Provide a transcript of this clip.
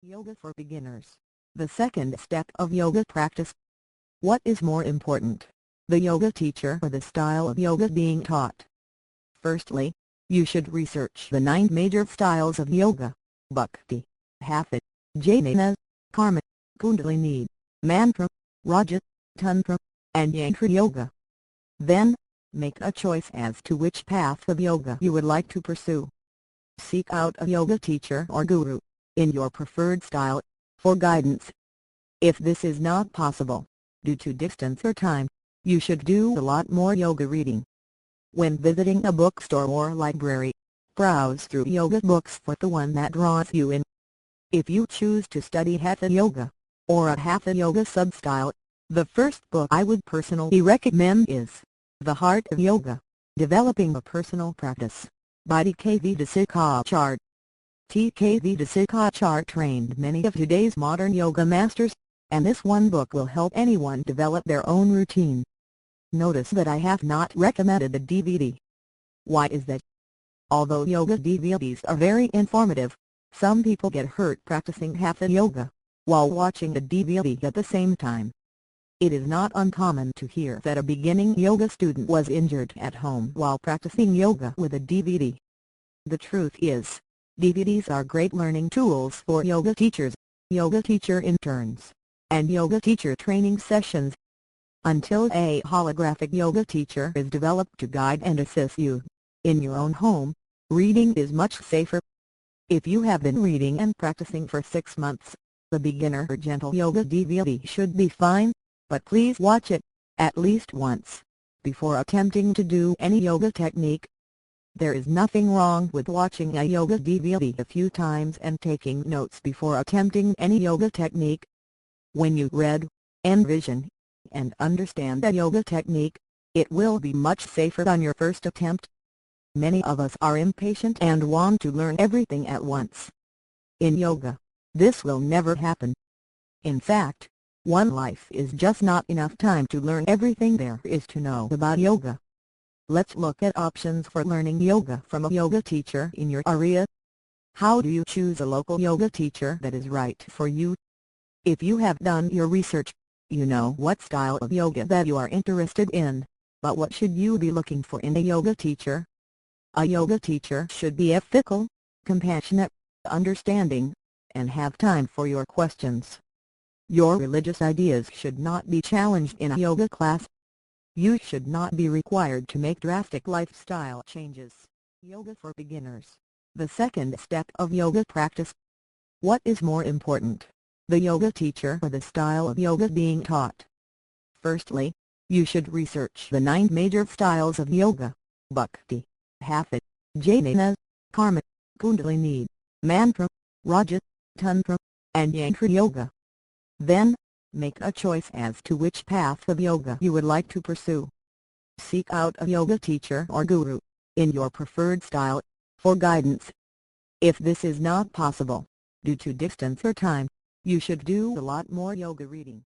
Yoga for beginners. The second step of yoga practice. What is more important, the yoga teacher or the style of yoga being taught? Firstly, you should research the 9 major styles of yoga: Bhakti, Hatha, Jnana, Karma, Kundalini, Mantra, Raja, Tantra, and Yantra Yoga. Then, make a choice as to which path of yoga you would like to pursue. Seek out a yoga teacher or guru, in your preferred style, for guidance. If this is not possible, due to distance or time, you should do a lot more yoga reading. When visiting a bookstore or library, browse through yoga books for the one that draws you in. If you choose to study Hatha Yoga, or a Hatha Yoga sub-style, the first book I would personally recommend is The Heart of Yoga, Developing a Personal Practice, by T.K.V. Desikachar. T.K.V. Desikachar trained many of today's modern yoga masters, and this one book will help anyone develop their own routine. Notice that I have not recommended the DVD. Why is that? Although yoga DVDs are very informative, some people get hurt practicing Hatha Yoga while watching the DVD at the same time. It is not uncommon to hear that a beginning yoga student was injured at home while practicing yoga with a DVD. The truth is, DVDs are great learning tools for yoga teachers, yoga teacher interns, and yoga teacher training sessions. Until a holographic yoga teacher is developed to guide and assist you in your own home, reading is much safer. If you have been reading and practicing for 6 months, the beginner or gentle yoga DVD should be fine, but please watch it, at least once, before attempting to do any yoga technique. There is nothing wrong with watching a yoga DVD a few times and taking notes before attempting any yoga technique. When you read, envision, and understand a yoga technique, it will be much safer on your first attempt. Many of us are impatient and want to learn everything at once. In yoga, this will never happen. In fact, one life is just not enough time to learn everything there is to know about yoga. Let's look at options for learning yoga from a yoga teacher in your area. How do you choose a local yoga teacher that is right for you? If you have done your research, you know what style of yoga that you are interested in, but what should you be looking for in a yoga teacher? A yoga teacher should be ethical, compassionate, understanding, and have time for your questions. Your religious ideas should not be challenged in a yoga class. You should not be required to make drastic lifestyle changes. Yoga for beginners. The second step of yoga practice. What is more important, the yoga teacher or the style of yoga being taught? Firstly, you should research the 9 major styles of yoga: Bhakti, Hatha, Jnana, Karma, Kundalini, Mantra, Raja, Tantra, and Yantra Yoga. Then, make a choice as to which path of yoga you would like to pursue. Seek out a yoga teacher or guru, in your preferred style, for guidance. If this is not possible, due to distance or time, you should do a lot more yoga reading.